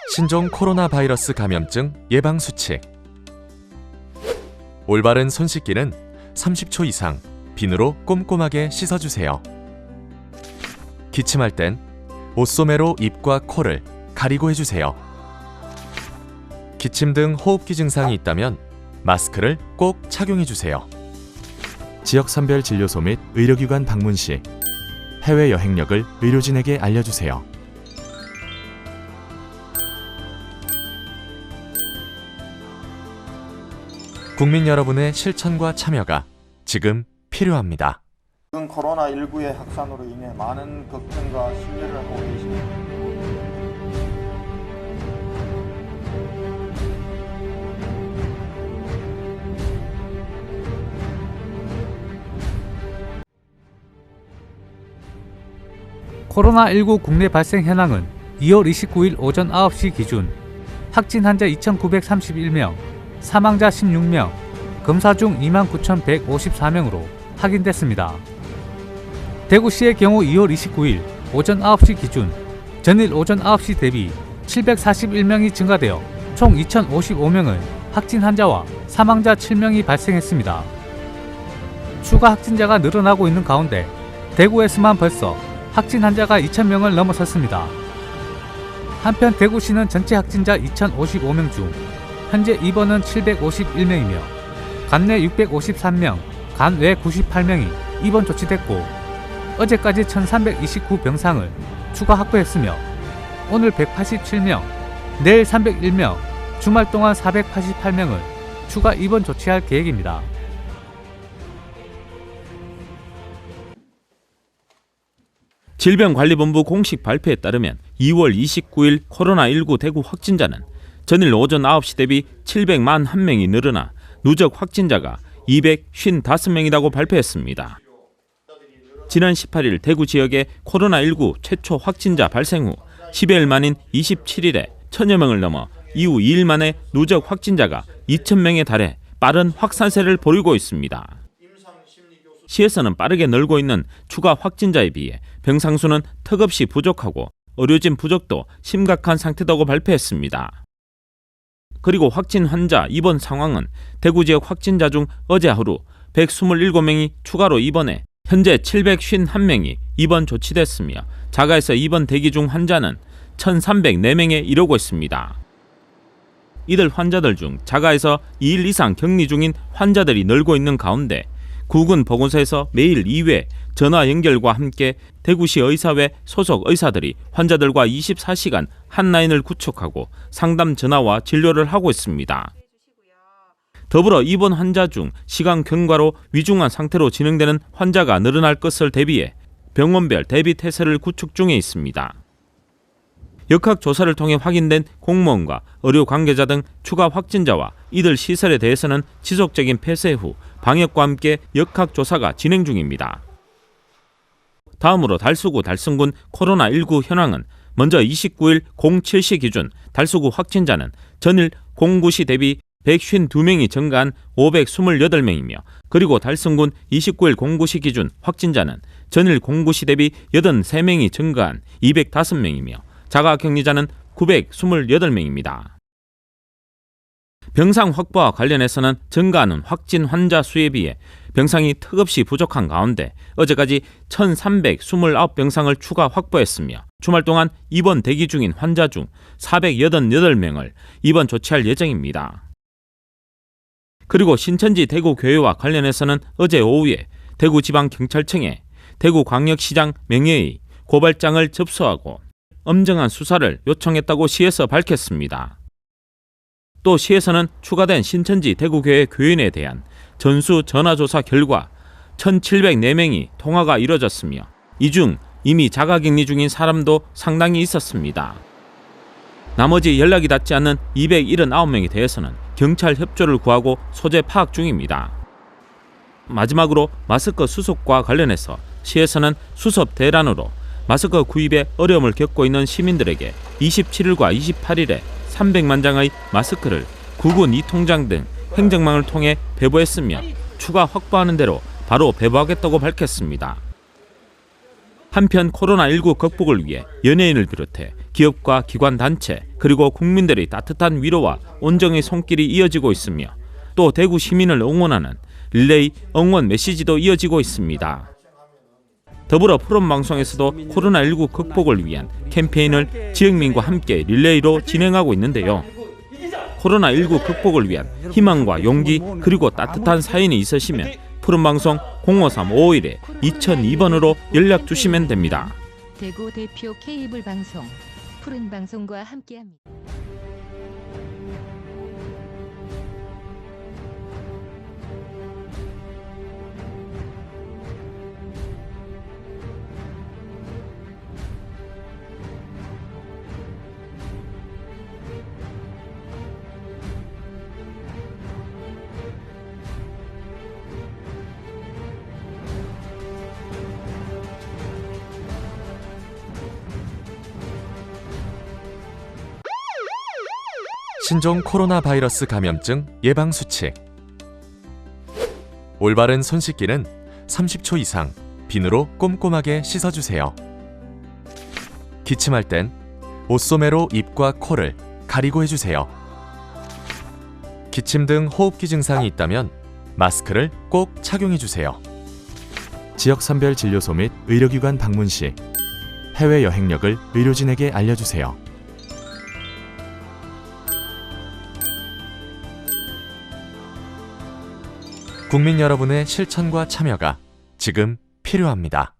신종 코로나 바이러스 감염증 예방 수칙. 올바른 손 씻기는 30초 이상 비누로 꼼꼼하게 씻어주세요. 기침할 땐 옷소매로 입과 코를 가리고 해주세요. 기침 등 호흡기 증상이 있다면 마스크를 꼭 착용해주세요. 지역 선별 진료소 및 의료기관 방문 시 해외 여행력을 의료진에게 알려주세요. 국민 여러분의 실천과 참여가 지금 필요합니다. 지금 코로나19의 확산으로 인해 많은 걱정과 신뢰를 하고 계십니다. 코로나19 국내 발생 현황은 2월 29일 오전 9시 기준 확진 환자 2,931명, 사망자 16명, 검사 중 29,154명으로 확인됐습니다. 대구시의 경우 2월 29일 오전 9시 기준 전일 오전 9시 대비 741명이 증가되어 총 2,055명의 확진 환자와 사망자 7명이 발생했습니다. 추가 확진자가 늘어나고 있는 가운데 대구에서만 벌써 확진 환자가 2,000명을 넘어섰습니다. 한편 대구시는 전체 확진자 2,055명 중 현재 입원은 751명이며 관내 653명, 관외 98명이 입원 조치됐고 어제까지 1,329병상을 추가 확보했으며 오늘 187명, 내일 301명, 주말 동안 488명을 추가 입원 조치할 계획입니다. 질병관리본부 공식 발표에 따르면 2월 29일 코로나19 대구 확진자는 전일 오전 9시 대비 741명이 늘어나 누적 확진자가 255명이라고 발표했습니다. 지난 18일 대구 지역의 코로나19 최초 확진자 발생 후 10여일 만인 27일에 1,000여 명을 넘어 이후 2일 만에 누적 확진자가 2,000명에 달해 빠른 확산세를 보이고 있습니다. 시에서는 빠르게 늘고 있는 추가 확진자에 비해 병상수는 턱없이 부족하고 의료진 부족도 심각한 상태라고 발표했습니다. 그리고 확진 환자 입원 상황은 대구 지역 확진자 중 어제 하루 127명이 추가로 입원해 현재 751명이 입원 조치됐으며 자가에서 입원 대기 중 환자는 1,304명에 이르고 있습니다. 이들 환자들 중 자가에서 2일 이상 격리 중인 환자들이 늘고 있는 가운데 구군 보건소에서 매일 2회 전화 연결과 함께 대구시 의사회 소속 의사들이 환자들과 24시간 한라인을 구축하고 상담 전화와 진료를 하고 있습니다. 더불어 입원 환자 중 시간 경과로 위중한 상태로 진행되는 환자가 늘어날 것을 대비해 병원별 대비 태세를 구축 중에 있습니다. 역학조사를 통해 확인된 공무원과 의료 관계자 등 추가 확진자와 이들 시설에 대해서는 지속적인 폐쇄 후 방역과 함께 역학조사가 진행 중입니다. 다음으로 달수구 달성군 코로나19 현황은 먼저 29일 07시 기준 달수구 확진자는 전일 09시 대비 152명이 증가한 528명이며 그리고 달성군 29일 09시 기준 확진자는 전일 09시 대비 83명이 증가한 205명이며 자가격리자는 928명입니다. 병상 확보와 관련해서는 증가하는 확진 환자 수에 비해 병상이 턱없이 부족한 가운데 어제까지 1,329병상을 추가 확보했으며 주말 동안 입원 대기 중인 환자 중 488명을 입원 조치할 예정입니다. 그리고 신천지 대구교회와 관련해서는 어제 오후에 대구지방경찰청에 대구광역시장 명예의 고발장을 접수하고 엄정한 수사를 요청했다고 시에서 밝혔습니다. 또 시에서는 추가된 신천지 대구교회 교인에 대한 전수 전화조사 결과 1,704명이 통화가 이뤄졌으며 이 중 이미 자가격리 중인 사람도 상당히 있었습니다. 나머지 연락이 닿지 않는 279명에 대해서는 경찰 협조를 구하고 소재 파악 중입니다. 마지막으로 마스크 수급과 관련해서 시에서는 수습 대란으로 마스크 구입에 어려움을 겪고 있는 시민들에게 27일과 28일에 300만 장의 마스크를 구군 2통장 등 행정망을 통해 배부했으며 추가 확보하는 대로 바로 배부하겠다고 밝혔습니다. 한편 코로나19 극복을 위해 연예인을 비롯해 기업과 기관 단체 그리고 국민들의 따뜻한 위로와 온정의 손길이 이어지고 있으며 또 대구 시민을 응원하는 릴레이 응원 메시지도 이어지고 있습니다. 더불어 프롬방송에서도 코로나19 극복을 위한 캠페인을 지역민과 함께 릴레이로 진행하고 있는데요. 코로나19 극복을 위한 희망과 용기 그리고 따뜻한 사연이 있으시면 푸른방송 053-551-2002번으로 연락 주시면 됩니다. 대구 대표 케이블 방송 푸른방송과 함께합니다. 신종 코로나 바이러스 감염증 예방 수칙. 올바른 손 씻기는 30초 이상 비누로 꼼꼼하게 씻어주세요. 기침할 땐 옷소매로 입과 코를 가리고 해주세요. 기침 등 호흡기 증상이 있다면 마스크를 꼭 착용해주세요. 지역 선별 진료소 및 의료기관 방문 시 해외 여행력을 의료진에게 알려주세요. 국민 여러분의 실천과 참여가 지금 필요합니다.